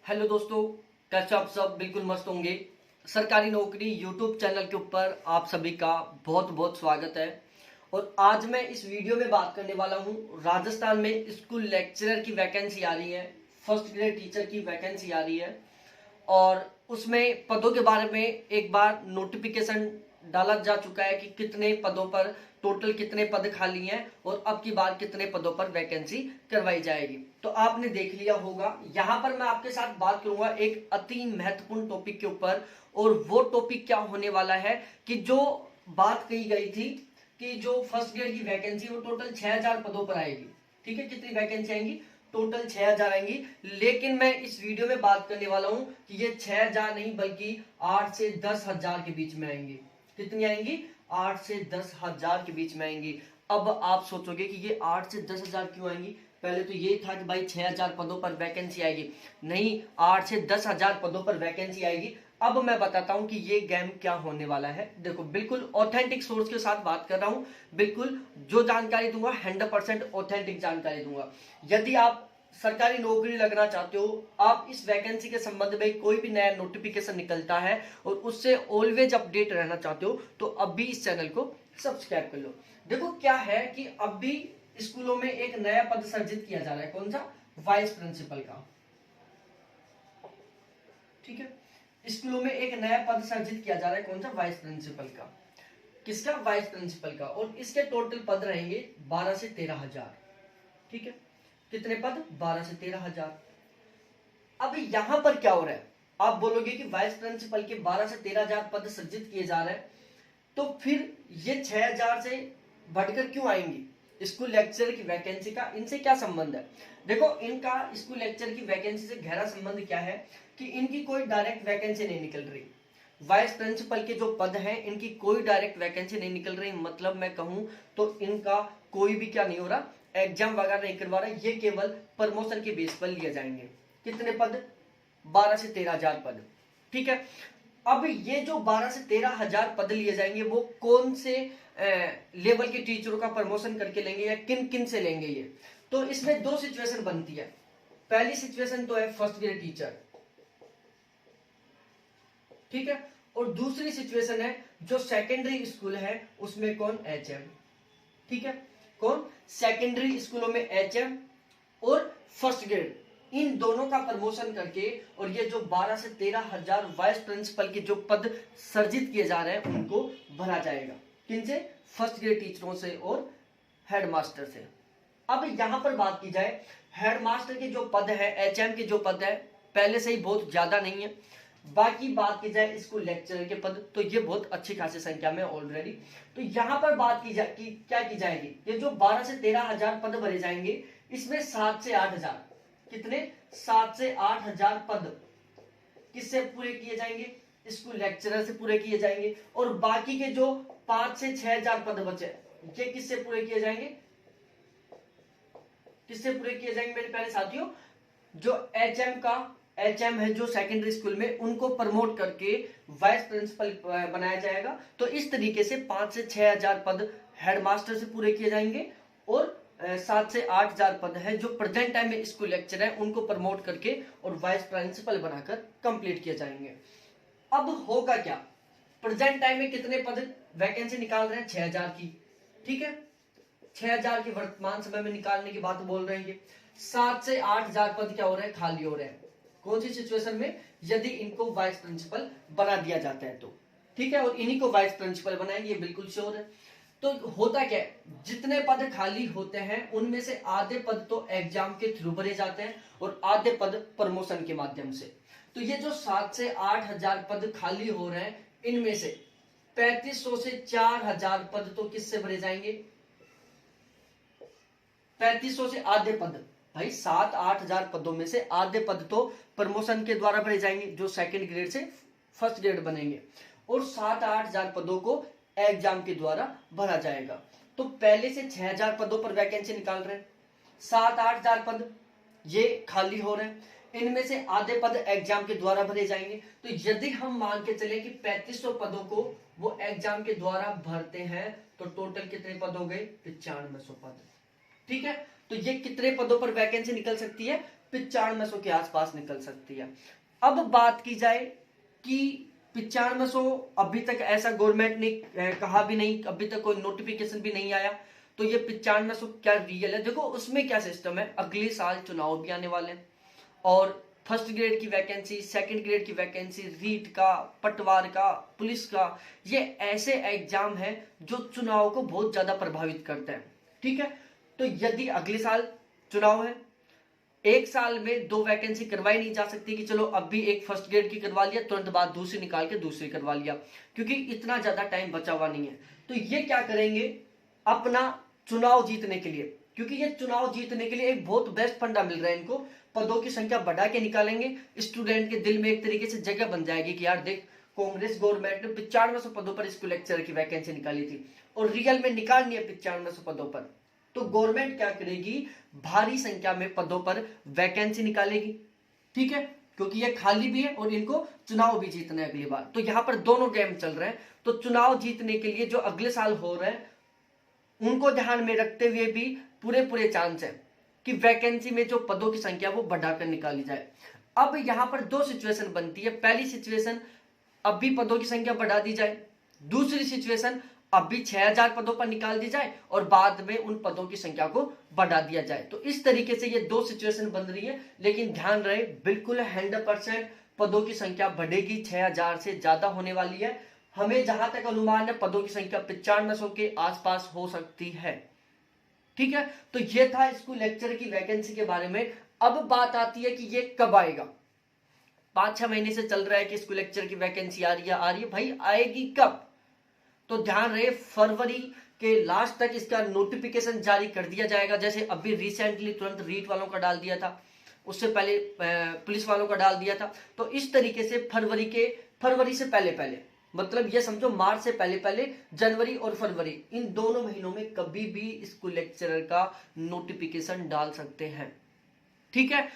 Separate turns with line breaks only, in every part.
Hello दोस्तों, कैसे आप सब? बिल्कुल मस्त होंगे। सरकारी नौकरी यूट्यूब चैनल के ऊपर आप सभी का बहुत बहुत स्वागत है। और आज मैं इस वीडियो में बात करने वाला हूं, राजस्थान में स्कूल लेक्चरर की वैकेंसी आ रही है, फर्स्ट ग्रेड टीचर की वैकेंसी आ रही है। और उसमें पदों के बारे में एक बार नोटिफिकेशन डाला जा चुका है कि कितने पदों पर, टोटल कितने पद खाली हैं और अब की बार कितने पदों पर वैकेंसी करवाई जाएगी। तो आपने देख लिया होगा। यहां पर मैं आपके साथ बात करूंगा एक अति महत्वपूर्ण टॉपिक के ऊपर। और वो टॉपिक क्या होने वाला है कि जो बात कही गई थी कि जो फर्स्ट ग्रेड की वैकेंसी वो टोटल 6000 पदों पर आएगी। ठीक है, कितनी वैकेंसी आएंगी? टोटल 6000 आएंगी। लेकिन मैं इस वीडियो में बात करने वाला हूं कि ये 6000 नहीं बल्कि 8 से 10,000 के बीच में आएंगी। कितनी आएंगी? 8 से 10,000 के बीच में आएंगी। अब आप सोचोगे कि ये 8 से 10,000 क्यों आएंगी? पहले तो ये था कि भाई 6000 पदों पर वैकेंसी आएगी। नहीं, 8 से 10,000 पदों पर वैकेंसी आएगी। अब मैं बताता हूं कि ये गेम क्या होने वाला है। देखो, बिल्कुल ऑथेंटिक सोर्स के साथ बात कर रहा हूं। बिल्कुल जो जानकारी दूंगा 100% ऑथेंटिक जानकारी दूंगा। यदि आप सरकारी नौकरी लगना चाहते हो, आप इस वैकेंसी के संबंध में कोई भी नया नोटिफिकेशन निकलता है और उससे ऑलवेज अपडेट रहना चाहते हो, तो अभी इस चैनल को सब्सक्राइब कर लो। देखो क्या है कि अभी स्कूलों में एक नया पद सृजित किया जा रहा है। कौन सा? वाइस प्रिंसिपल का। ठीक है, स्कूलों में एक नया पद सृजित किया जा रहा है। कौन सा? वाइस प्रिंसिपल का। किसका? वाइस प्रिंसिपल का। और इसके टोटल पद रहेंगे 12 से 13,000। ठीक है, कितने पद? 12 से 13,000। अब यहां पर क्या हो रहा है? आप बोलोगे कि वाइस प्रिंसिपल के 12 से 13,000 पद सृजित किए जा रहे हैं, तो फिर ये 6,000 से बढ़कर क्यों आएंगी? स्कूल लेक्चर की वैकेंसी का इनसे क्या संबंध है? देखो, इनका स्कूल लेक्चर की वैकेंसी से गहरा संबंध क्या है कि इनकी कोई डायरेक्ट वैकेंसी नहीं निकल रही। वाइस प्रिंसिपल के जो पद हैं इनकी कोई डायरेक्ट वैकेंसी नहीं निकल रही। मतलब मैं कहूं तो इनका कोई भी क्या नहीं हो रहा, एग्जाम वगैरह नहीं करवा रहा। ये केवल प्रमोशन के बेस पर लिए जाएंगे। कितने पद? 12 से 13,000 पद। ठीक है, अब ये जो 12 से 13,000 पद लिए जाएंगे वो कौन से लेवल के टीचरों का प्रमोशन करके लेंगे या किन किन से लेंगे? ये तो इसमें दो सिचुएशन बनती है। पहली सिचुएशन तो है फर्स्ट ग्रेड टीचर। ठीक है, और दूसरी सिचुएशन है जो सेकेंडरी स्कूल है उसमें कौन? एचएम। ठीक है, कौन? सेकेंडरी स्कूलों में एचएम और फर्स्ट ग्रेड, इन दोनों का प्रमोशन करके और ये जो 12 से 13,000 वाइस प्रिंसिपल के जो पद सर्जित किए जा रहे हैं उनको भरा जाएगा। किनसे? फर्स्ट ग्रेड टीचरों से और हेडमास्टर से। अब यहां पर बात की जाए, हेडमास्टर के जो पद है, एचएम के जो पद है, पहले से ही बहुत ज्यादा नहीं है। बाकी बात की जाए स्कूल लेक्चरर के पद, तो ये बहुत अच्छी खासी संख्या में ऑलरेडी। तो यहां पर बात की जाए कि क्या की जाएगी, ये जो 12 से 13,000 पद भरे जाएंगे, इसमें 7 से 8,000, कितने? 7 से 8,000 पद किससे पूरे किए जाएंगे? स्कूल लेक्चरर से पूरे किए जाएंगे। और बाकी के जो 5 से 6,000 पद बचे, ये किससे पूरे किए जाएंगे? किससे पूरे किए जाएंगे मेरे प्यारे साथियों? जो एचएम है जो सेकेंडरी स्कूल में, उनको प्रमोट करके वाइस प्रिंसिपल बनाया जाएगा। तो इस तरीके से 5 से 6,000 पद हेडमास्टर से पूरे किए जाएंगे और 7 से 8,000 पद है जो प्रेजेंट टाइम में स्कूल लेक्चर है उनको प्रमोट करके और वाइस प्रिंसिपल बनाकर कंप्लीट किए जाएंगे। अब होगा क्या? प्रेजेंट टाइम में कितने पद वैकेंसी निकाल रहे हैं? 6,000 की। ठीक है, 6,000 की वर्तमान समय में निकालने की बात बोल रहे हैं। 7 से 8,000 पद क्या हो रहे हैं? खाली हो रहे हैं। कौन सी सिचुएशन में? यदि इनको वाइस प्रिंसिपल बना दिया जाता है तो। ठीक है, और इन्हीं को वाइस प्रिंसिपल बनाएंगे, ये बिल्कुल श्योर है। तो होता क्या है, जितने पद खाली होते हैं उनमें से आधे पद तो एग्जाम के थ्रू भरे जाते हैं और आधे पद प्रमोशन के माध्यम से। तो ये जो 7 से 8,000 पद खाली हो रहे हैं, इनमें से 3500 से 4,000 पद तो किससे भरे जाएंगे? 3500 से आधे पद, भाई 7-8,000 पदों में से आधे पद तो प्रमोशन के द्वारा भरे जाएंगे, जो सेकंड ग्रेड से फर्स्ट ग्रेड बनेंगे। और 7-8,000 पदों को एग्जाम के द्वारा भरा जाएगा। तो पहले से 6,000 पदों पर वैकेंसी निकाल रहे हैं, 7-8,000 पद ये खाली हो रहे हैं, इनमें से आधे पद एग्जाम के द्वारा भरे जाएंगे। तो यदि हम मान के चले कि 3500 पदों को वो एग्जाम के द्वारा भरते हैं, तो टोटल कितने पद हो गए? 9500 पद। ठीक है, तो ये कितने पदों पर वैकेंसी निकल सकती है? 9500 के आसपास निकल सकती है। अब बात की जाए कि 9500 अभी तक ऐसा गवर्नमेंट ने कहा भी नहीं, अभी तक कोई नोटिफिकेशन भी नहीं आया, तो ये 9500 क्या रियल है? देखो उसमें क्या सिस्टम है, अगले साल चुनाव भी आने वाले हैं और फर्स्ट ग्रेड की वैकेंसी, सेकंड ग्रेड की वैकेंसी, रीट का, पटवार का, पुलिस का, ये ऐसे एग्जाम है जो चुनाव को बहुत ज्यादा प्रभावित करते हैं। ठीक है, तो यदि अगले साल चुनाव है, एक साल में 2 वैकेंसी करवाई नहीं जा सकती कि चलो अब भी एक फर्स्ट ग्रेड की करवा लिया, तुरंत बाद दूसरी निकाल के दूसरी करवा लिया, क्योंकि इतना ज्यादा टाइम बचा हुआ नहीं है। तो ये क्या करेंगे, अपना चुनाव जीतने के लिए, क्योंकि ये चुनाव जीतने के लिए एक बहुत बेस्ट फंडा मिल रहा है इनको, पदों की संख्या बढ़ा के निकालेंगे। स्टूडेंट के दिल में एक तरीके से जगह बन जाएगी कि यार देख, कांग्रेस गवर्नमेंट ने 9500 पदों पर स्कूल लेक्चरर की वैकेंसी निकाली थी और रियल में निकालनी है 9500 पदों पर, तो गवर्नमेंट क्या करेगी, भारी संख्या में पदों पर वैकेंसी निकालेगी। ठीक है, क्योंकि ये खाली भी है और इनको चुनाव भी जीतना है अगली बार, तो यहां पर दोनों गेम चल रहे हैं। तो चुनाव जीतने के लिए जो अगले साल हो रहे हैं उनको ध्यान में रखते हुए भी पूरे चांस है कि वैकेंसी में जो पदों की संख्या वो बढ़ाकर निकाली जाए। अब यहां पर 2 सिचुएशन बनती है। पहली सिचुएशन, अभी पदों की संख्या बढ़ा दी जाए। दूसरी सिचुएशन, अभी 6000 पदों पर निकाल दी जाए और बाद में उन पदों की संख्या को बढ़ा दिया जाए। तो इस तरीके से ये 2 सिचुएशन बन रही है, लेकिन ध्यान रहे बिल्कुल 100% पदों की संख्या बढ़ेगी, 6000 से ज्यादा होने वाली है। हमें जहां तक अनुमान है पदों की संख्या 9500 के आसपास हो सकती है। ठीक है, तो ये था स्कूल लेक्चर की वैकेंसी के बारे में। अब बात आती है कि ये कब आएगा। 5-6 महीने से चल रहा है कि स्कूल लेक्चर की वैकेंसी आ रही है, भाई आएगी कब? तो ध्यान रहे फरवरी के लास्ट तक इसका नोटिफिकेशन जारी कर दिया जाएगा। जैसे अभी रिसेंटली तुरंत रीट वालों का डाल दिया था, उससे पहले पुलिस वालों का डाल दिया था। तो इस तरीके से फरवरी से पहले मतलब ये समझो मार्च से पहले जनवरी और फरवरी, इन दोनों महीनों में कभी भी स्कूल लेक्चरर का नोटिफिकेशन डाल सकते हैं। ठीक है,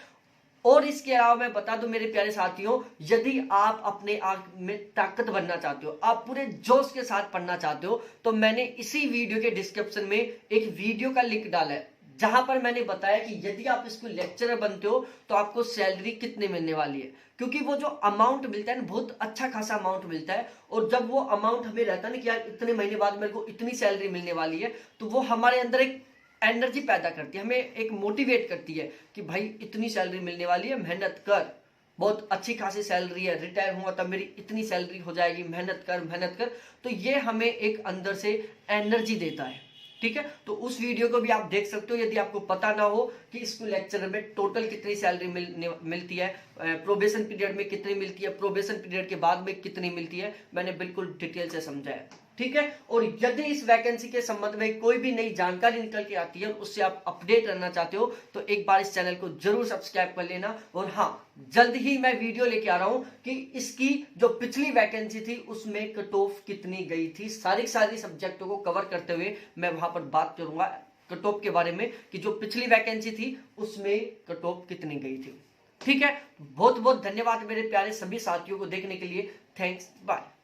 और इसके अलावा मैं बता दूं मेरे प्यारे साथियों, यदि आप अपने आप में ताकत बनना चाहते हो, आप पूरे जोश के साथ पढ़ना चाहते हो, तो मैंने इसी वीडियो के डिस्क्रिप्शन में एक वीडियो का लिंक डाला है जहां पर मैंने बताया कि यदि आप स्कूल लेक्चरर बनते हो तो आपको सैलरी कितने मिलने वाली है। क्योंकि वो जो अमाउंट मिलता है ना, बहुत अच्छा खासा अमाउंट मिलता है, और जब वो अमाउंट हमें रहता है ना कि यार इतने महीने बाद मेरे को इतनी सैलरी मिलने वाली है, तो वो हमारे अंदर एक एनर्जी पैदा करती है, हमें एक मोटिवेट करती है कि भाई इतनी सैलरी मिलने वाली है, मेहनत कर, बहुत अच्छी खासी सैलरी है, रिटायर हुआ तब मेरी इतनी सैलरी हो जाएगी, मेहनत कर। तो ये हमें एक अंदर से एनर्जी देता है। ठीक है, तो उस वीडियो को भी आप देख सकते हो यदि आपको पता ना हो कि स्कूल लेक्चरर में टोटल कितनी सैलरी मिलती है, प्रोबेशन पीरियड में कितनी मिलती है, प्रोबेशन पीरियड के बाद में कितनी मिलती है, मैंने बिल्कुल डिटेल से समझाया। ठीक है, और यदि इस वैकेंसी के संबंध में कोई भी नई जानकारी निकल के आती है और उससे आप अपडेट रहना चाहते हो तो एक बार इस चैनल को जरूर सब्सक्राइब कर लेना। और हाँ, जल्द ही मैं वीडियो लेके आ रहा हूं कि इसकी जो पिछली वैकेंसी थी उसमें कट ऑफ कितनी गई थी, सारी सब्जेक्टों को कवर करते हुए मैं वहां पर बात करूंगा कट ऑफ के बारे में कि जो पिछली वैकेंसी थी उसमें कट ऑफ कितनी गई थी। ठीक है, बहुत बहुत धन्यवाद मेरे प्यारे सभी साथियों को देखने के लिए। Thanks, bye.